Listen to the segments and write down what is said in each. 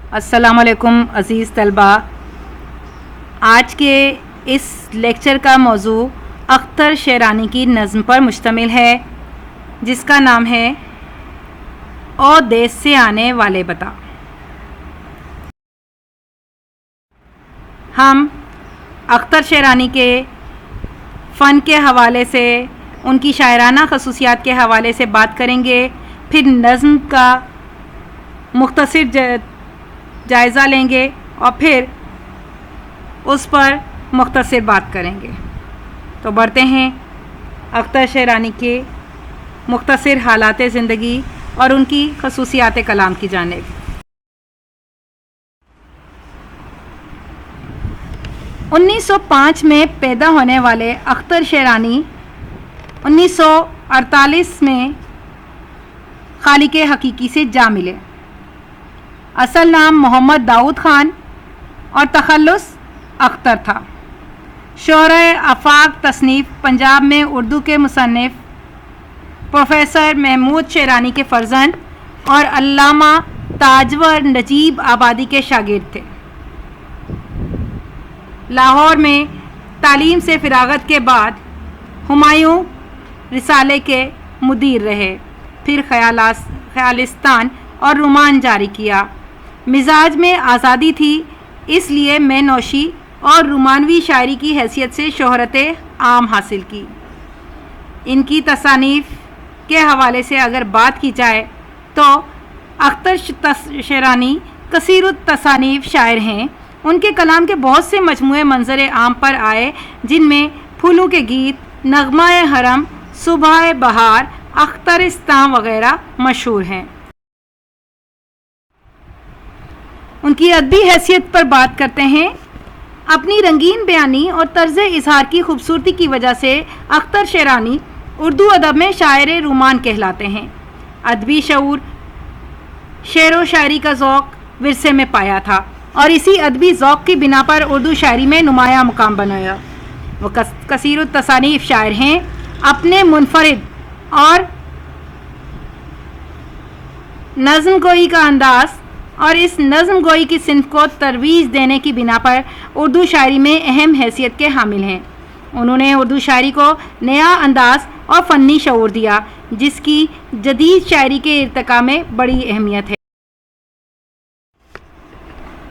अस्सलाम वालेकुम अज़ीज़ तलबा। आज के इस लेक्चर का मौजू अख्तर शेरानी की नज़्म पर मुश्तमिल है, जिसका नाम है ओ देश से आने वाले बता। हम अख्तर शेरानी के फ़न के हवाले से, उनकी शायराना खसूसियात के हवाले से बात करेंगे, फिर नज़्म का मुख्तसर जायज़ा लेंगे और फिर उस पर मुख्तसर बात करेंगे। तो बढ़ते हैं अख्तर शेरानी के मुख्तसर हालात ज़िंदगी और उनकी खसूसियात कलाम की जानिब। 1905 में पैदा होने वाले अख्तर शेरानी 1948 में खालिक हकीकी से जा मिले। असल नाम मोहम्मद दाऊद ख़ान और तखल्लुस अख्तर था। शोहरे आफाक तसनीफ़ पंजाब में उर्दू के मुसन्निफ़ प्रोफेसर महमूद शेरानी के फ़र्जंद और अल्लामा ताजवर नजीब आबादी के शागिर्द थे। लाहौर में तालीम से फ़राग़त के बाद हुमायूं रिसाले के मुदीर रहे, फिर ख़यालिस्तान और रुमान जारी किया। मिजाज में आज़ादी थी, इसलिए मैं नौशी और रुमानवी शायरी की हैसियत से शोहरत आम हासिल की। इनकी तसानीफ़ के हवाले से अगर बात की जाए तो अख्तर शेरानी कसीरुत तसानीफ़ शायर हैं। उनके कलाम के बहुत से मजमूए मंजर आम पर आए, जिनमें फूलों के गीत, नगमाए हरम, सुबह बहार, अख्तरिस्तान वगैरह मशहूर हैं। उनकी अदबी हैसियत पर बात करते हैं। अपनी रंगीन बयानी और तर्ज़ इज़हार की खूबसूरती की वजह से अख्तर शेरानी उर्दू अदब में शायर रुमान कहलाते हैं। अदबी शऊर, शेर व शायरी का ज़ौक़ विरसे में पाया था और इसी अदबी ज़ौक़ की बिना पर उर्दू शायरी में नुमाया मुकाम बनाया। वो कसीर तसानीफ़ शायर हैं। अपने मुनफरिद और नज़्म गोई का अंदाज़ और इस नज़्म गोई की सिंफ को तरवीज देने की बिना पर उर्दू शायरी में अहम हैसियत के हामिल हैं। उन्होंने उर्दू शायरी को नया अंदाज़ और फ़नी शऊर दिया, जिसकी जदीद शायरी के इर्तिका में बड़ी अहमियत है।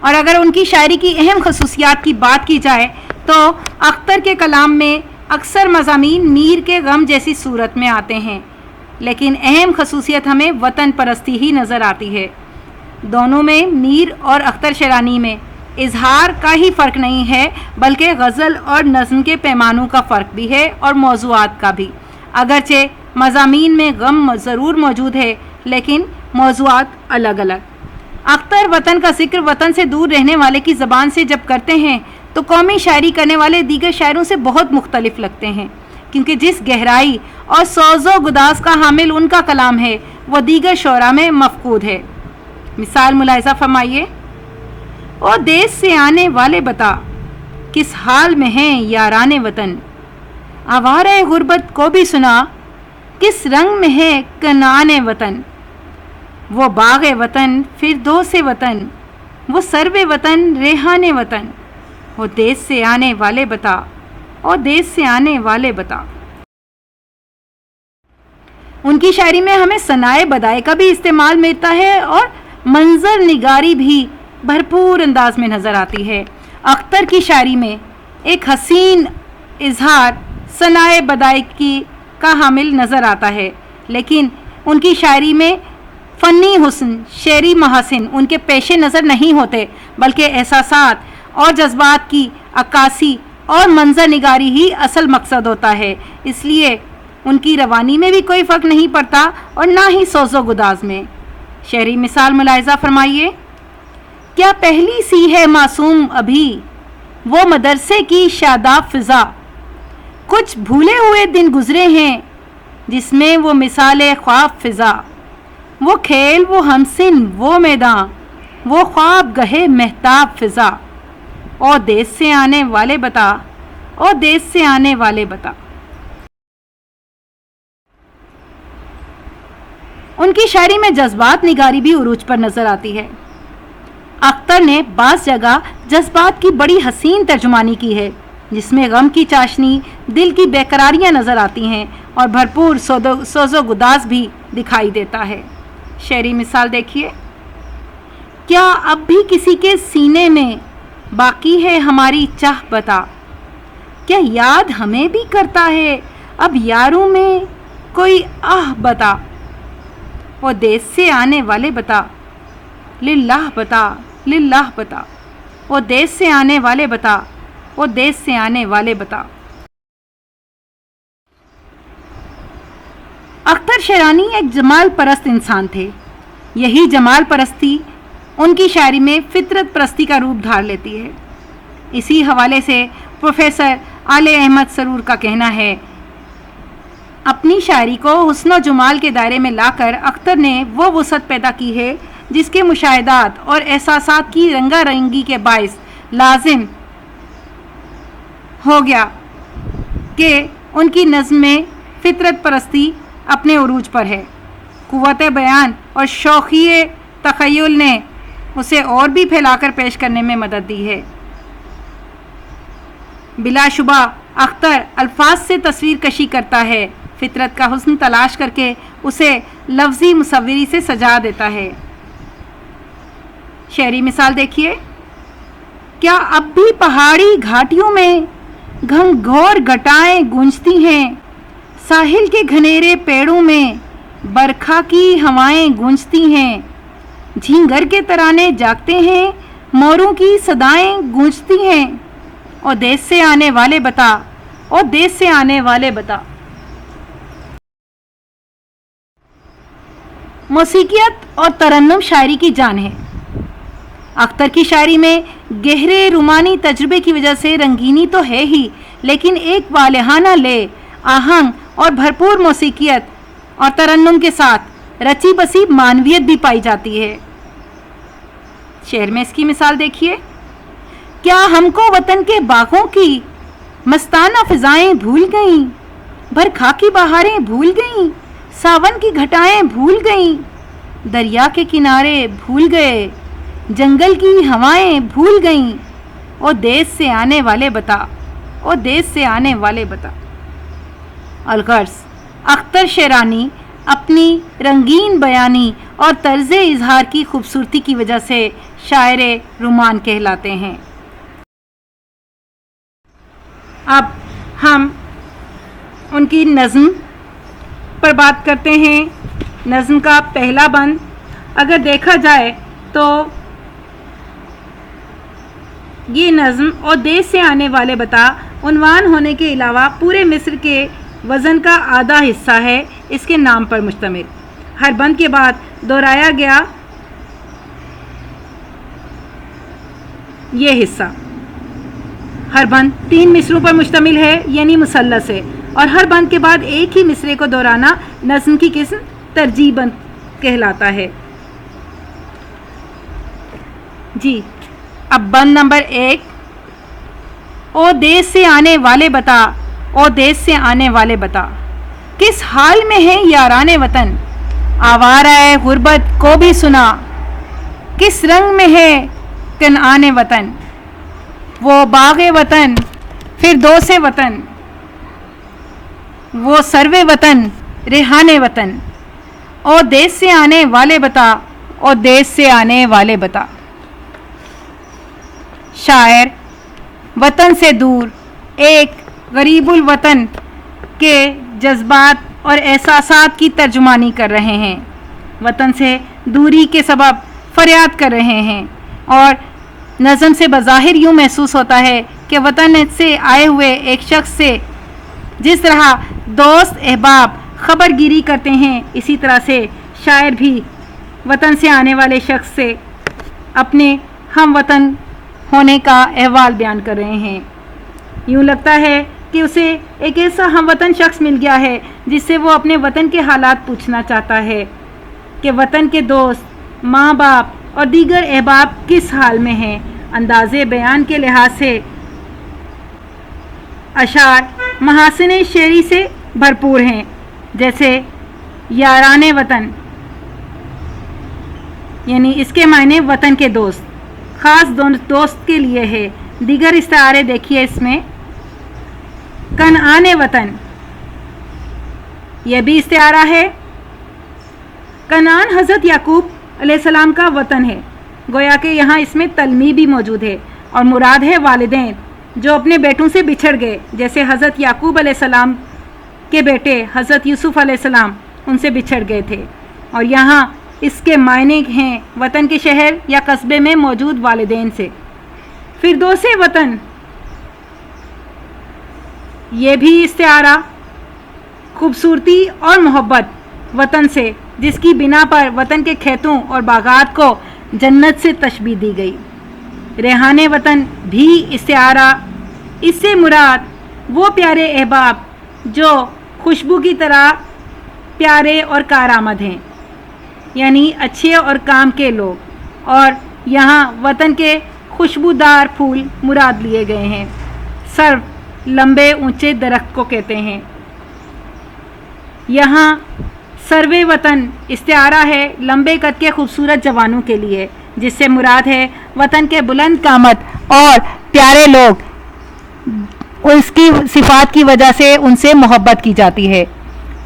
और अगर उनकी शायरी की अहम खसूसियात की बात की जाए तो अख्तर के कलाम में अक्सर मज़ामीन मीर के गम जैसी सूरत में आते हैं, लेकिन अहम खसूसियत हमें वतन परस्ती ही नज़र आती है। दोनों में, मीर और अख्तर शेरानी में, इजहार का ही फ़र्क नहीं है, बल्कि गज़ल और नज़्म के पैमानों का फ़र्क भी है और मौज़ूआत का भी। अगरचे मज़ामीन में गम ज़रूर मौजूद है, लेकिन मौज़ूआत अलग अलग। अख्तर वतन का ज़िक्र वतन से दूर रहने वाले की ज़बान से जब करते हैं तो कौमी शायरी करने वाले दीगर शायरों से बहुत मुख्तलिफ लगते हैं, क्योंकि जिस गहराई और सोज़ो गुदास का हामिल उनका कलाम है, वह दीगर शोरा में मफ़कूद है। मिसाल मुलाहिज़ा फरमाइए। ओ देश से आने वाले बता, किस हाल में हैं याराने वतन। आवारे गुर्बत को भी सुना, किस रंग में है कनाने वतन। वो बाग़े वतन फिरदौसे वतन, वो सर्वे वतन रेहाने वतन। ओ देश से आने वाले बता, ओ देश से आने वाले बता। उनकी शायरी में हमें सनाए बदाए का भी इस्तेमाल मिलता है और मंजर निगारी भी भरपूर अंदाज में नज़र आती है। अख्तर की शायरी में एक हसीन इजहार सनाए बदाई की का हामिल नज़र आता है, लेकिन उनकी शायरी में फ़नी हुस्न, शेरी महासिन उनके पेशे नज़र नहीं होते, बल्कि एहसासात और जज्बात की अक्कासी और मंजर निगारी ही असल मकसद होता है। इसलिए उनकी रवानी में भी कोई फ़र्क नहीं पड़ता और ना ही सोज़ो गुदाज में। शहरी मिसाल मुलाहिज़ा फरमाइए। क्या पहली सी है मासूम अभी वो मदरसे की शादाब फ़िज़ा। कुछ भूले हुए दिन गुज़रे हैं जिसमें वो मिसाल ख्वाब फ़िज़ा। वो खेल, वो हमसिन, वो मैदान, वो ख्वाब गहे महताब फ़िज़ा। ओ देश से आने वाले बता, ओ देश से आने वाले बता। उनकी शायरी में जज्बात निगारी भी उरूज पर नज़र आती है। अख्तर ने बाज़ जगह जज्बात की बड़ी हसीन तर्जुमानी की है, जिसमें गम की चाशनी, दिल की बेकरारियां नज़र आती हैं और भरपूर सोज़ो गुदास भी दिखाई देता है। शेरी मिसाल देखिए। क्या अब भी किसी के सीने में बाकी है हमारी चाह बता, क्या याद हमें भी करता है अब यारों में कोई आह बता, वो देश से आने वाले बता, लिल्लाह बता, लिल्लाह बता, वो देश से आने वाले बता, वो देश से आने वाले बता। अख्तर शेरानी एक जमाल परस्त इंसान थे। यही जमाल परस्ती उनकी शायरी में फितरत परस्ती का रूप धार लेती है। इसी हवाले से प्रोफेसर आले अहमद सरूर का कहना है, अपनी शायरी को हुस्न जमाल के दायरे में लाकर अख्तर ने वो वसअत पैदा की है जिसके मुशाहिदात और एहसासात की रंगारंगी के बाइस लाजिम हो गया कि उनकी नज़्म में फितरत परस्ती अपने उरूज पर है। कुव्वत बयान और शौक़िए तख़य्युल ने उसे और भी फैलाकर पेश करने में मदद दी है। बिलाशुबा अख्तर अल्फाज से तस्वीर कशी करता है, फितरत का हुस्न तलाश करके उसे लफ्ज़ी मुसव्विरी से सजा देता है। शेरी मिसाल देखिए। क्या अब भी पहाड़ी घाटियों में घनघोर घटाएं गूंजती हैं, साहिल के घनेरे पेड़ों में बरखा की हवाएं गूंजती हैं, झींगर के तराने जागते हैं, मोरों की सदाएं गूंजती हैं, और देश से आने वाले बता, और देश से आने वाले बता। मौसीकियत और तरन्नुम शायरी की जान है। अख्तर की शायरी में गहरे रुमानी तजुर्बे की वजह से रंगीनी तो है ही, लेकिन एक वालिहाना ले, आहंग और भरपूर मौसीकियत और तरन्नुम के साथ रची बसी मानवियत भी पाई जाती है। शेर में इसकी मिसाल देखिए। क्या हमको वतन के बागों की मस्ताना फिजाएं भूल गईं, बरखा की बहारें भूल गईं, सावन की घटाएं भूल गईं, दरिया के किनारे भूल गए, जंगल की हवाएं भूल गईं, ओ देश से आने वाले बता, ओ देश से आने वाले बता। अलगर्ज अख्तर शेरानी अपनी रंगीन बयानी और तर्ज इजहार की खूबसूरती की वजह से शायरे रुमान कहलाते हैं। अब हम उनकी नज़्म पर बात करते हैं। नज़्म का पहला बंद अगर देखा जाए तो ये नज़्म और देश से आने वाले बता उन्वान होने के अलावा पूरे मिस्र के वज़न का आधा हिस्सा है इसके नाम पर मुश्तमिल। हर बंद के बाद दोहराया गया ये हिस्सा। हर बंद 3 मिसरों पर मुश्तमिल है यानी मुसल्लस है, और हर बंद के बाद एक ही मिसरे को दोहराना नज़्म की किस्म तरजीह बंद कहलाता है। जी अब बंद नंबर 1। ओ देश से आने वाले बता, ओ देश से आने वाले बता, किस हाल में है याराने वतन, आवारा है गुर्बत को भी सुना, किस रंग में है कनाने वतन, वो बाग़े वतन फिर दो से वतन, वो सर्वे वतन रेहाने वतन, ओ देश से आने वाले बता, ओ देश से आने वाले बता। शायर वतन से दूर एक गरीबुल वतन के जज्बात और एहसासात की तर्जुमानी कर रहे हैं। वतन से दूरी के सबब फरियाद कर रहे हैं, और नज़म से बज़ाहिर यूँ महसूस होता है कि वतन से आए हुए एक शख्स से जिस तरह दोस्त अहबाब खबरगिरी करते हैं, इसी तरह से शायर भी वतन से आने वाले शख्स से अपने हम वतन होने का अहवाल बयान कर रहे हैं। यूँ लगता है कि उसे एक ऐसा हमवतन शख्स मिल गया है जिससे वो अपने वतन के हालात पूछना चाहता है कि वतन के दोस्त, माँ बाप और दीगर अहबाब किस हाल में हैं। अंदाज़े बयान के लिहाज से अशार महासिने शेरी से भरपूर हैं, जैसे याराने वतन यानी इसके मायने वतन के दोस्त, खास दोस्त के लिए है। दीगर इस्तारे देखिए इसमें, कनान वतन, यह भी इस्तारा है। कनान हज़रत याकूब अलैहिस्सलाम का वतन है, गोया कि यहाँ इसमें तलमी भी मौजूद है और मुराद है वालिदैन जो अपने बेटों से बिछड़ गए, जैसे हज़रत याकूब अलैहिस्सलाम के बेटे हज़रत यूसुफ़ अलैहिस्सलाम उनसे बिछड़ गए थे। और यहाँ इसके मायने हैं वतन के शहर या कस्बे में मौजूद वालिदैन से। फिरदौसे वतन, ये भी इस्तिआरा, खूबसूरती और मोहब्बत वतन से, जिसकी बिना पर वतन के खेतों और बागात को जन्नत से तशबीह दी गई। रेहाने वतन भी इस्तिआरा, इससे मुराद वो प्यारे अहबाब जो खुशबू की तरह प्यारे और कारआमद हैं, यानी अच्छे और काम के लोग। और यहाँ वतन के खुशबूदार फूल मुराद लिए गए हैं। सर्व लंबे ऊंचे दरख्त को कहते हैं। यहाँ सर्वे वतन इस्तिआरा है लंबे कद के खूबसूरत जवानों के लिए, जिससे मुराद है वतन के बुलंद कामत और प्यारे लोग, उसकी सिफात की वजह से उनसे मोहब्बत की जाती है।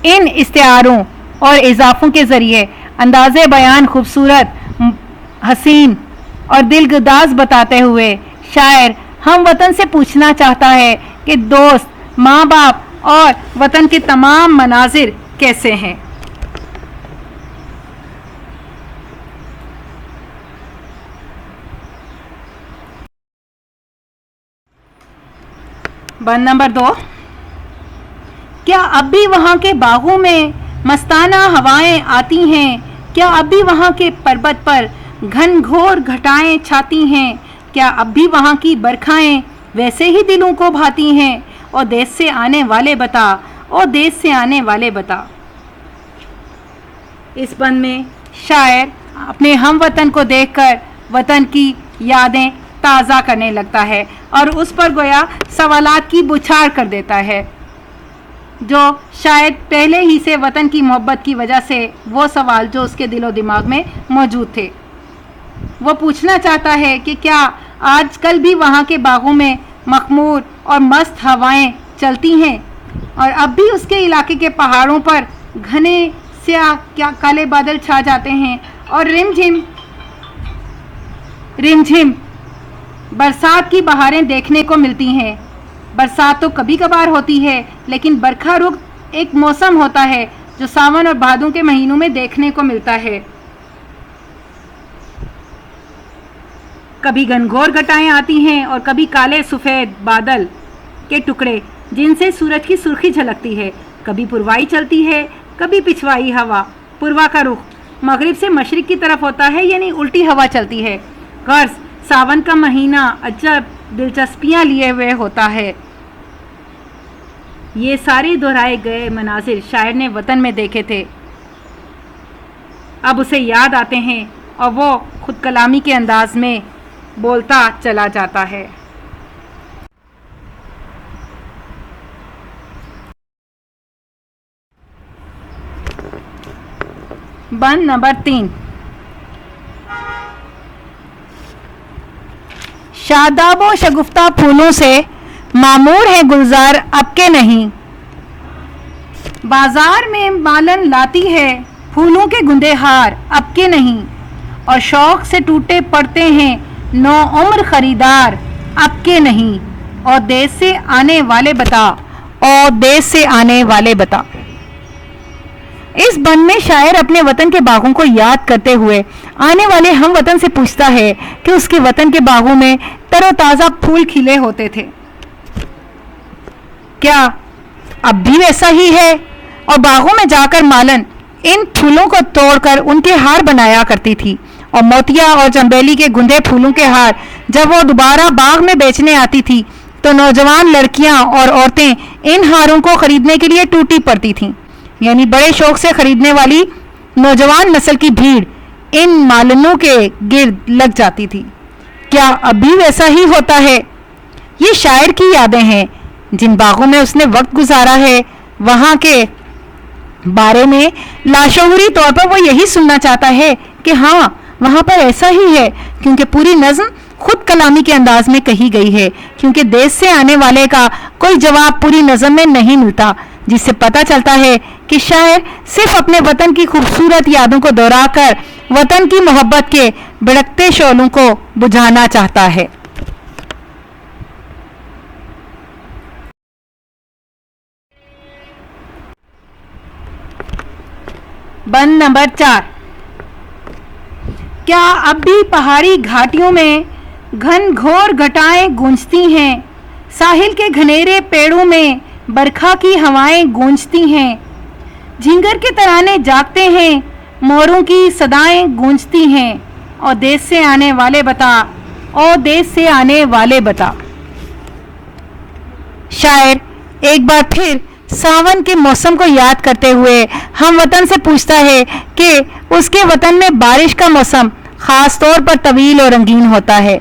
इन इस्तिआरों और इजाफों के ज़रिए अंदाज़े बयान खूबसूरत, हसीन और दिलगदाज बताते हुए शायर हम वतन से पूछना चाहता है कि दोस्त, माँ बाप और वतन के तमाम मनाजिर कैसे हैं। बंद नंबर 2, क्या अब भी वहाँ के बागों में मस्ताना हवाएं आती हैं? क्या अब भी वहाँ के पर्वत पर घनघोर घटाएं छाती हैं? क्या अब भी वहाँ की बरखाएं वैसे ही दिलों को भाती हैं? और देश से आने वाले बता, और देश से आने वाले बता। इस बंद में शायर अपने हम वतन को देखकर वतन की यादें ताज़ा करने लगता है और उस पर गोया सवालात की बुछार कर देता है, जो शायद पहले ही से वतन की मोहब्बत की वजह से वो सवाल जो उसके दिलो दिमाग में मौजूद थे। वो पूछना चाहता है कि क्या आजकल भी वहाँ के बागों में मखमूर और मस्त हवाएं चलती हैं, और अब भी उसके इलाके के पहाड़ों पर घने स्याह क्या काले बादल छा जाते हैं और रिमझिम बरसात की बहारें देखने को मिलती हैं। बरसात तो कभी कभार होती है, लेकिन बरखा रुख एक मौसम होता है जो सावन और भादों के महीनों में देखने को मिलता है। कभी घनघोर घटाएं आती हैं और कभी काले सफ़ेद बादल के टुकड़े जिनसे सूरज की सुर्खी झलकती है। कभी पुरवाई चलती है, कभी पिछवाई हवा। पुरवा का रुख मगरिब से मशरिक की तरफ होता है, यानी उल्टी हवा चलती है। गर्ज सावन का महीना अजब दिलचस्पियां लिए हुए होता है। ये सारे दोहराए गए मनाजिर शायर ने वतन में देखे थे, अब उसे याद आते हैं और वो खुद कलामी के अंदाज में बोलता चला जाता है। बंद नंबर 3, शादाबो शगुफ्ता फूलों से मामूर है गुलजार अब के नहीं। बाजार में मालन लाती है फूलों के गुंदे हार अब के नहीं, और शौक से टूटे पड़ते हैं नौ उम्र खरीदार अब के नहीं। और देश से आने वाले बता, और देश से आने वाले बता। इस बंद में शायर अपने वतन के बागों को याद करते हुए आने वाले हम वतन से पूछता है कि उसके वतन के बागों में तरोताज़ा फूल खिले होते थे, क्या अब भी वैसा ही है? और बागों में जाकर मालन इन फूलों को तोड़कर उनके हार बनाया करती थी, और मोतिया और चंबेली के गुंदे फूलों के हार जब वो दोबारा बाग में बेचने आती थी तो नौजवान लड़कियां और औरतें इन हारों को खरीदने के लिए टूटी पड़ती थीं, यानी बड़े शौक से खरीदने वाली नौजवान नस्ल की भीड़ इन मालनों के गिर्द लग जाती थी। क्या अभी वैसा ही होता है? ये शायर की यादें हैं, जिन बागों में उसने वक्त गुजारा है वहाँ के बारे में लाशऊरी तौर पर वो यही सुनना चाहता है कि हाँ, वहाँ पर ऐसा ही है, क्योंकि पूरी नज़्म खुद कलामी के अंदाज में कही गई है, क्योंकि देश से आने वाले का कोई जवाब पूरी नज़म में नहीं मिलता, जिससे पता चलता है कि शायर सिर्फ अपने वतन की खूबसूरत यादों को दोहराकर वतन की मोहब्बत के भड़कते शोलों को बुझाना चाहता है। बंद नंबर 4। क्या अब भी पहाड़ी घाटियों में घन घोर घटाएं गूंजती हैं, साहिल के घनेरे पेड़ों में बरखा की हवाएं गूंजती हैं, झिंगर के तराने जागते हैं, मोरों की सदाएं गूंजती हैं, और देश से आने वाले बता, और देश से आने वाले बता। शायर एक बार फिर सावन के मौसम को याद करते हुए हम वतन से पूछता है कि उसके वतन में बारिश का मौसम खास तौर पर तवील और रंगीन होता है,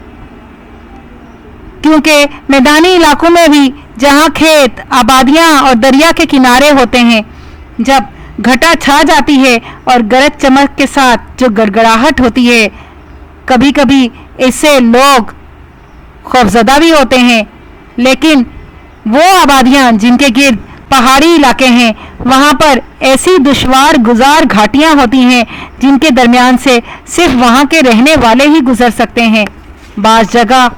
क्योंकि मैदानी इलाकों में भी जहां खेत, आबादियां और दरिया के किनारे होते हैं, जब घटा छा जाती है और गरज चमक के साथ जो गड़गड़ाहट होती है, कभी कभी इससे लोग खौफजदा भी होते हैं। लेकिन वो आबादियां जिनके गिर्द पहाड़ी इलाके हैं, वहाँ पर ऐसी दुश्वार गुजार घाटियाँ होती हैं जिनके दरमियान से सिर्फ वहाँ के रहने वाले ही गुजर सकते हैं। बाज़ जगह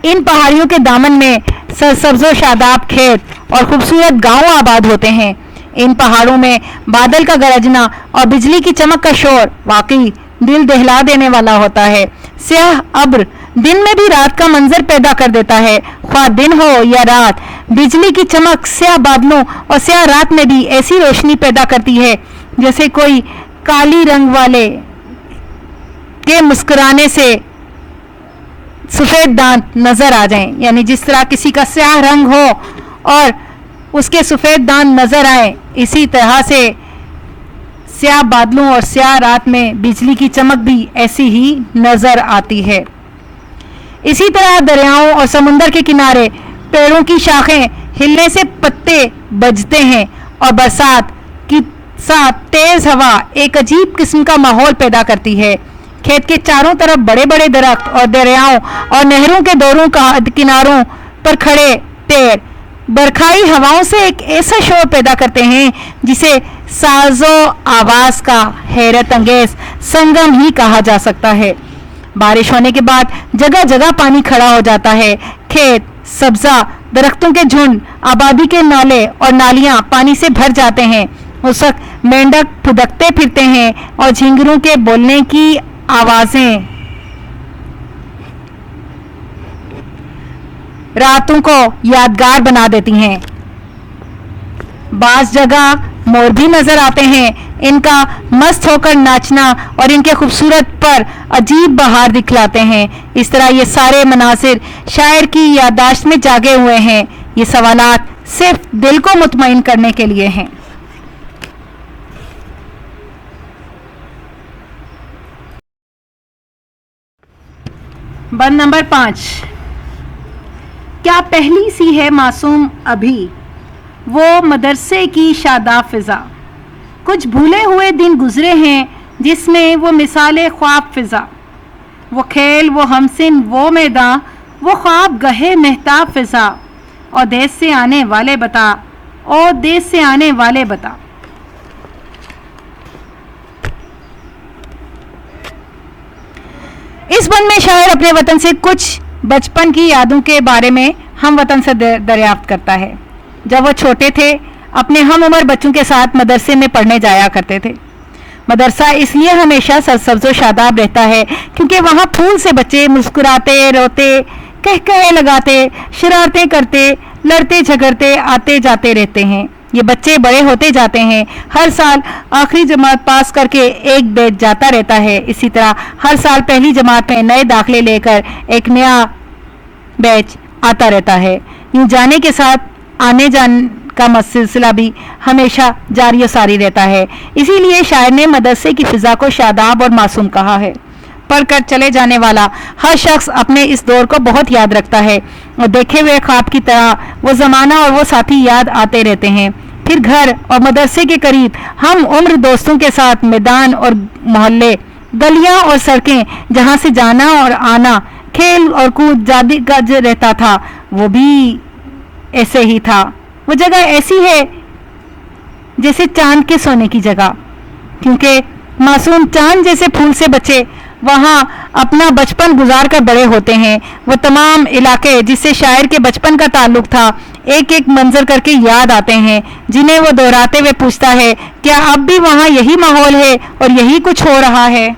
इन पहाड़ियों के दामन में सरसब्ज़ो शादाब खेत और खूबसूरत गांव आबाद होते हैं। इन पहाड़ों में बादल का गरजना और बिजली की चमक का शोर वाकई दिल दहला देने वाला होता है। स्याह अब्र दिन में भी रात का मंजर पैदा कर देता है, ख्वाह दिन हो या रात। बिजली की चमक स्याह बादलों और स्याह रात में भी ऐसी रोशनी पैदा करती है जैसे कोई काली रंग वाले के मुस्कुराने से सफ़ेद दांत नजर आ जाएं, यानी जिस तरह किसी का स्याह रंग हो और उसके सफ़ेद दांत नजर आए, इसी तरह से स्याह बादलों और स्याह रात में बिजली की चमक भी ऐसी ही नजर आती है। इसी तरह दरियाओं और समुंदर के किनारे पेड़ों की शाखें हिलने से पत्ते बजते हैं और बरसात की साथ तेज हवा एक अजीब किस्म का माहौल पैदा करती है। खेत के चारों तरफ बड़े बड़े दरख्त और दरियाओं और नहरों के दोनों किनारों पर खड़े पेड़ बरखाई हवाओं से एक ऐसा शोर पैदा करते हैं जिसे साजो आवाज का हैरत अंगेज संगम ही कहा जा सकता है। बारिश होने के बाद जगह जगह पानी खड़ा हो जाता है। खेत, सब्जा, दरख्तों के झुंड, आबादी के नाले और नालियां पानी से भर जाते हैं। उस वक्त मेंढक फुदकते फिरते हैं और झिंगरों के बोलने की आवाजें रातों को यादगार बना देती हैं। बाज़ जगह मोर भी नजर आते हैं। इनका मस्त होकर नाचना और इनके खूबसूरत पर अजीब बहार दिखलाते हैं। इस तरह ये सारे मनासिर शायर की याददाश्त में जागे हुए हैं। ये सवालात सिर्फ दिल को मुतमईन करने के लिए हैं। बंद नंबर 5। क्या पहली सी है मासूम अभी वो मदरसे की शादाब फिजा, कुछ भूले हुए दिन गुजरे हैं जिसमें वो मिसाले ख्वाब फिजा, वो खेल, वो हमसिन, वो मैदान, वो ख्वाब गहे महताब फिजा, और देश से आने वाले बता, और देश से आने वाले बता। इस बंद में शायर अपने वतन से कुछ बचपन की यादों के बारे में हम वतन से दरियाफ्त करता है। जब वो छोटे थे, अपने हम उम्र बच्चों के साथ मदरसे में पढ़ने जाया करते थे। मदरसा इसलिए हमेशा सरसब्ज़ो शादाब रहता है क्योंकि वहाँ फूल से बच्चे मुस्कुराते, रोते, कहकहे लगाते, शरारतें करते, लड़ते झगड़ते आते जाते रहते हैं। ये बच्चे बड़े होते जाते हैं। हर साल आखिरी जमात पास करके एक बैच जाता रहता है। इसी तरह हर साल पहली जमात में नए दाखिले लेकर एक नया बैच आता रहता है। यूँ जाने के साथ आने जाने का सिलसिला भी हमेशा जारी सारी रहता है। इसीलिए शायर ने मदरसे की फिजा को शादाब और मासूम कहा है। पढ़कर चले जाने वाला हर शख्स अपने इस दौर को बहुत याद रखता है और देखे हुए ख्वाब की तरह वो ज़माना और वो साथी याद आते रहते हैं। फिर घर और मदरसे के करीब हम उम्र दोस्तों के साथ मैदान और मोहल्ले गलियां और सड़कें जहां से जाना और आना, खेल और कूद जादी का जो रहता था, वो भी ऐसे ही था। वो जगह ऐसी है जैसे चांद के सोने की जगह, क्योंकि मासूम चांद जैसे फूल से बचे वहाँ अपना बचपन गुजार कर बड़े होते हैं। वो तमाम इलाके जिससे शायर के बचपन का ताल्लुक था एक एक मंजर करके याद आते हैं, जिन्हें वो दोहराते हुए पूछता है, क्या अब भी वहाँ यही माहौल है और यही कुछ हो रहा है?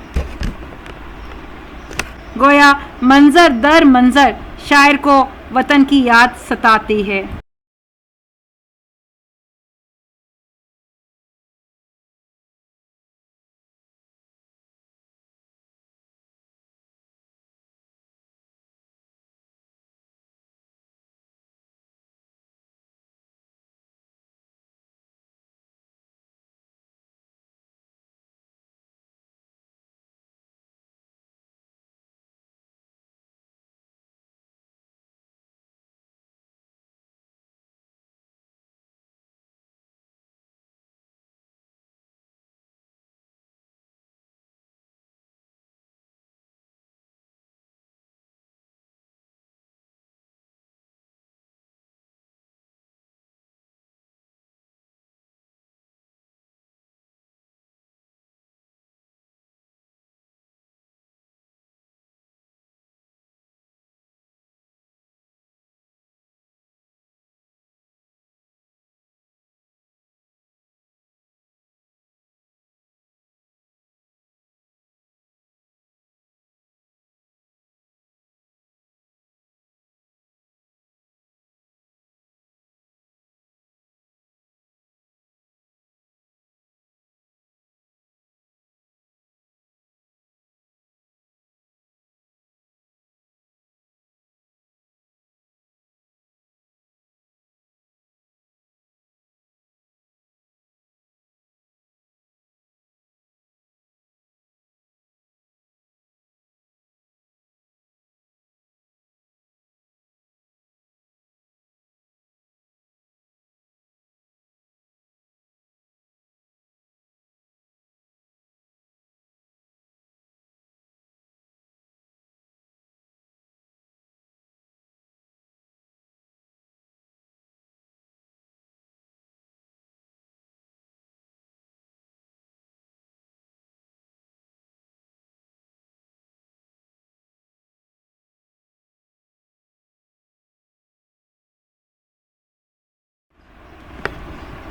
गोया मंजर दर मंजर शायर को वतन की याद सताती है।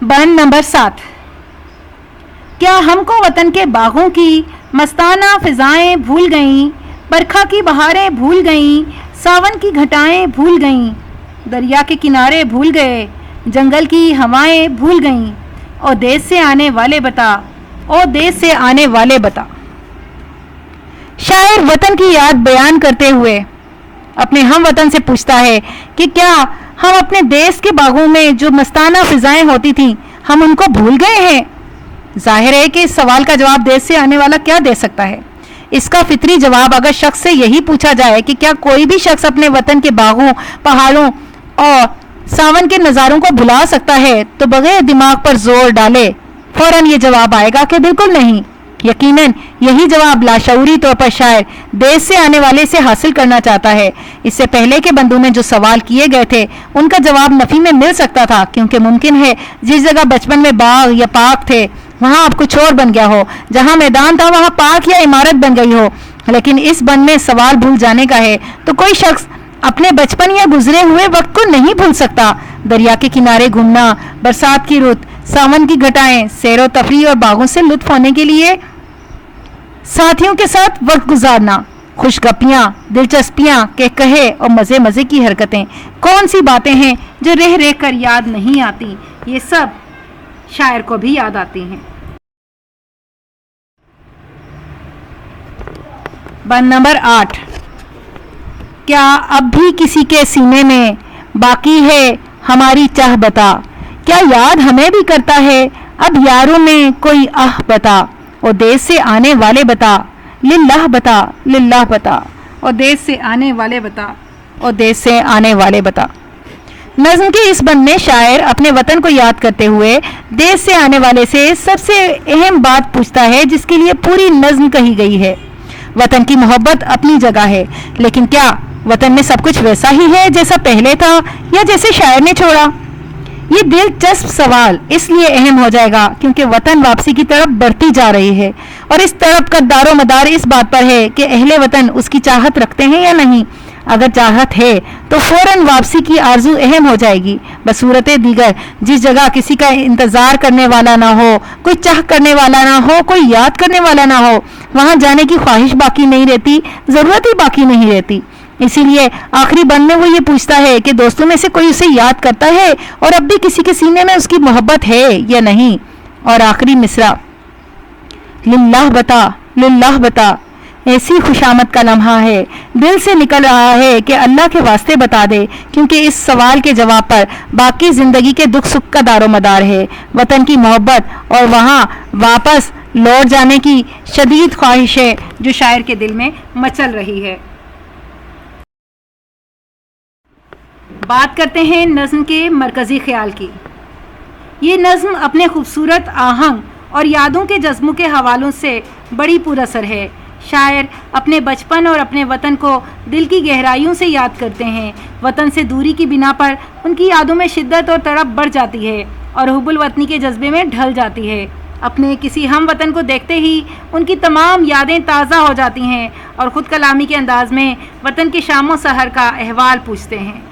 बयान नंबर 7। क्या हमको वतन के बागों की मस्ताना फिजाएं भूल गईं, बरखा की बहारें भूल गईं, सावन की घटाएं भूल गईं, दरिया के किनारे भूल गए, जंगल की हवाएं भूल गईं, और देश से आने वाले बता, ओ देश से आने वाले बता। शायर वतन की याद बयान करते हुए अपने हम वतन से पूछता है कि क्या हम अपने देश के बागों में जो मस्ताना फिजाएं होती थीं, हम उनको भूल गए हैं? जाहिर है कि इस सवाल का जवाब देश से आने वाला क्या दे सकता है। इसका फितरी जवाब अगर शख्स से यही पूछा जाए कि क्या कोई भी शख्स अपने वतन के बागों, पहाड़ों और सावन के नज़ारों को भुला सकता है, तो बगैर दिमाग पर जोर डाले फौरन ये जवाब आएगा कि बिल्कुल नहीं। यकीनन यही जवाब लाशऊरी तौर पर शायर देश से आने वाले से हासिल करना चाहता है। इससे पहले के बंदों में जो सवाल किए गए थे उनका जवाब नफी में मिल सकता था, क्योंकि मुमकिन है जिस जगह बचपन में बाग या पार्क थे वहां अब कुछ और बन गया हो, जहां मैदान था वहां पार्क या इमारत बन गई हो। लेकिन इस बन में सवाल भूल जाने का है, तो कोई शख्स अपने बचपन या गुजरे हुए वक्त को नहीं भूल सकता। दरिया के किनारे घूमना, बरसात की रुत, सावन की घटाएं, सैरो तफरी और बागों से लुत्फ होने के लिए साथियों के साथ वक्त गुजारना, खुशगपियाँ, दिलचस्पियाँ के कहे और मज़े मज़े की हरकतें, कौन सी बातें हैं जो रह रह कर याद नहीं आती, ये सब शायर को भी याद आती हैं। बंद नंबर 8। क्या अब भी किसी के सीने में बाकी है हमारी चाह बता, क्या याद हमें भी करता है अब यारों में कोई आह बता, और देश से आने वाले बता, लिल्लाह बता, लिल्लाह बता, और देश से आने वाले बता, और देश से आने वाले बता। नज्म के इस बंद में शायर अपने वतन को याद करते हुए देश से आने वाले से सबसे अहम बात पूछता है जिसके लिए पूरी नज्म कही गई है। वतन की मोहब्बत अपनी जगह है, लेकिन क्या वतन में सब कुछ वैसा ही है जैसा पहले था या जैसे शायर ने छोड़ा? ये दिलचस्प सवाल इसलिए अहम हो जाएगा क्योंकि वतन वापसी की तरफ बढ़ती जा रही है और इस तरफ का दारो मदार इस बात पर है कि अहले वतन उसकी चाहत रखते हैं या नहीं। अगर चाहत है तो फौरन वापसी की आरजू अहम हो जाएगी। बसूरत दीगर जिस जगह किसी का इंतजार करने वाला ना हो, कोई चाह करने वाला ना हो, कोई याद करने वाला ना हो, वहां जाने की ख्वाहिश बाकी नहीं रहती, जरूरत ही बाकी नहीं रहती। इसीलिए आखिरी बंद में वो ये पूछता है कि दोस्तों में से कोई उसे याद करता है और अब भी किसी के सीने में उसकी मोहब्बत है या नहीं। और आखिरी मिसरा, लिल्लाह बता, ऐसी खुशामद का लम्हा है, दिल से निकल रहा है कि अल्लाह के वास्ते बता दे, क्योंकि इस सवाल के जवाब पर बाकी जिंदगी के दुख सुख का दारो मदार है। वतन की मोहब्बत और वहाँ वापस लौट जाने की शदीद ख्वाहिश है जो शायर के दिल में मचल रही है। बात करते हैं नज़्म के मरकज़ी ख्याल की। ये नज़्म अपने खूबसूरत आहंग और यादों के जज्बों के हवालों से बड़ी पुरअसर है। शायर अपने बचपन और अपने वतन को दिल की गहराइयों से याद करते हैं। वतन से दूरी की बिना पर उनकी यादों में शिद्दत और तड़प बढ़ जाती है और हुब्बुल वतनी के जज्बे में ढल जाती है। अपने किसी हम वतन को देखते ही उनकी तमाम यादें ताज़ा हो जाती हैं और ख़ुद कलामी के अंदाज में वतन के शामो सहर का अहवाल पूछते हैं।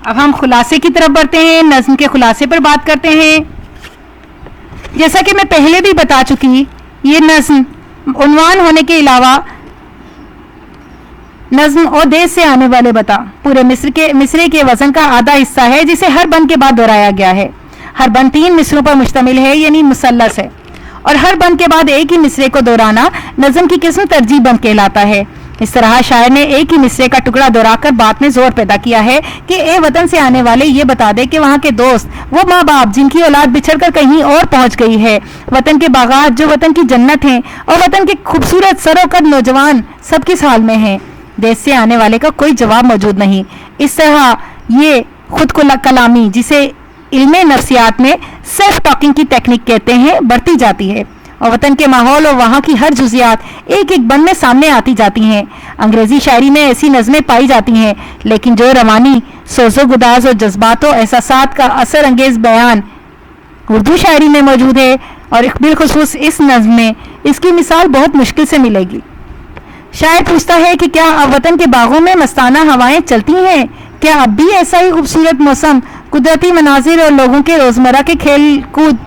अब हम खुलासे की तरफ बढ़ते हैं, नज़्म के खुलासे पर बात करते हैं। जैसा कि मैं पहले भी बता चुकी, ये नज़्म उन्वान होने के अलावा नज़्म और देश से आने वाले बता पूरे मिसरे के वज़न का आधा हिस्सा है जिसे हर बंद के बाद दोहराया गया है। हर बंद 3 मिसरों पर मुश्तमिल है, यानी मुसल्लस है, और हर बंद के बाद एक ही मिसरे को दोहराना नज़्म की किस्म तरजीह बंद कहलाता है। इस तरह शायर ने एक ही मिसरे का टुकड़ा दोहराकर बात में जोर पैदा किया है कि ए वतन से आने वाले ये बता दे कि वहाँ के दोस्त, वो माँ बाप जिनकी औलाद बिछड़कर कहीं और पहुँच गई है, वतन के बागात जो वतन की जन्नत हैं, और वतन के खूबसूरत सरोकद नौजवान सब किस हाल में हैं। देश से आने वाले का कोई जवाब मौजूद नहीं। इस तरह ये खुद को कलामी, जिसे इल्मे नफ्सियात में सेल्फ टॉकिंग की टेक्निक कहते हैं, बढ़ती जाती है और वतन के माहौल और वहाँ की हर जुजियात एक एक बंद में सामने आती जाती हैं। अंग्रेजी शायरी में ऐसी नज़में पाई जाती हैं, लेकिन जो रवानी, सोज़ो गुदाज और जज्बात और एहसासात का असर अंगेज बयान उर्दू शायरी में मौजूद है और बिलखुसूस इस नज़्म में इसकी मिसाल बहुत मुश्किल से मिलेगी। शायर पूछता है कि क्या अब वतन के बागों में मस्ताना हवाएं चलती हैं? क्या अब भी ऐसा ही खूबसूरत मौसम, कुदरती मनाजिर और लोगों के रोज़मर्रा के खेल कूद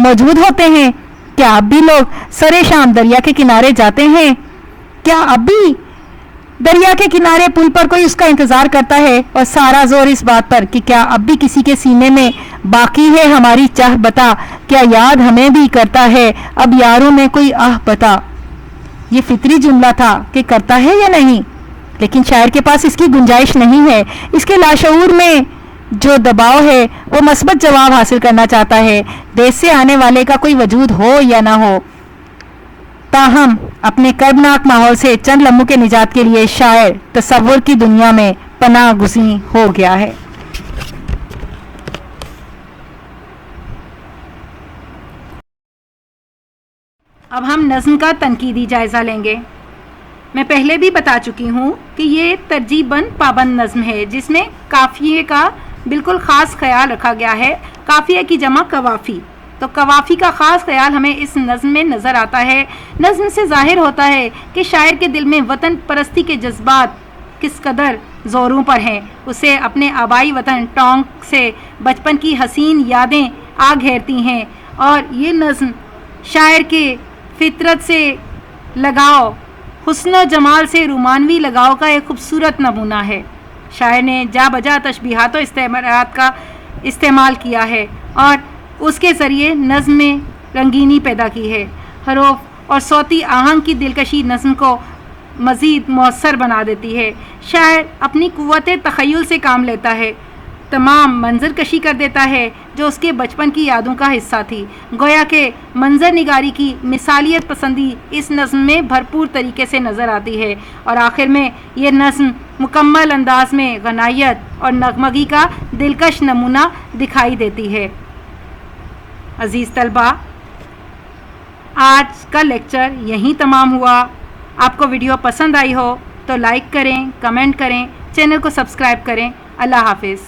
मौजूद होते हैं? क्या अब भी लोग सरे शाम दरिया के किनारे जाते हैं? क्या अब भी दरिया के किनारे पुल पर कोई उसका इंतजार करता है? और सारा जोर इस बात पर कि क्या अब भी किसी के सीने में बाकी है हमारी चाह बता, क्या याद हमें भी करता है अब यारों में कोई आह बता। ये फितरी जुमला था कि करता है या नहीं, लेकिन शायर के पास इसकी गुंजाइश नहीं है। इसके लाशऊर में जो दबाव है वो मस्बत जवाब हासिल करना चाहता है, देश से आने वाले का कोई वजूद हो या ना हो। ताहम अपने कर्बनाक माहौल से चंद लम्हों के निजात के लिए शायर तसव्वुर की दुनिया में पनाह गुज़ीर हो गया है। अब हम नज़्म का तनकीदी जायज़ा लेंगे। मैं पहले भी बता चुकी हूँ कि ये तरजीबन पाबंद नज़्म है जिसमें काफ़िये का बिल्कुल ख़ास ख्याल रखा गया है। काफ़िये की जमा कवाफ़ी, तो कवाफ़ी का ख़ास ख्याल हमें इस नज़्म में नज़र आता है। नज़्म से ज़ाहिर होता है कि शायर के दिल में वतन परस्ती के जज्बात किस कदर ज़ोरों पर हैं। उसे अपने आबाई वतन टोंक से बचपन की हसीन यादें आ घेरती हैं और ये नज़्म शायर के फितरत से लगाव, हुस्न जमाल से रुमानवी लगाव का एक खूबसूरत नमूना है। शायर ने जा बजा तशबीहात और इस्तेमारात का इस्तेमाल किया है और उसके ज़रिए नज़्म में रंगीनी पैदा की है। हरूफ और सौती आहंग की दिलकशी नज़्म को मज़ीद मौसर बना देती है। शायर अपनी कुव्वत तख़य्युल से काम लेता है तमाम मंजर कशी कर देता है जो उसके बचपन की यादों का हिस्सा थी। गोया के मंजर निगारी की मिसालियत पसंदी इस नज़्म में भरपूर तरीके से नज़र आती है और आखिर में ये नज़्म मुकम्मल अंदाज में गनायत और नगमगी का दिलकश नमूना दिखाई देती है। अज़ीज़ तलबा, आज का लेक्चर यहीं तमाम हुआ। आपको वीडियो पसंद आई हो तो लाइक करें, कमेंट करें, चैनल को सब्सक्राइब करें। अल्लाह हाफिज़।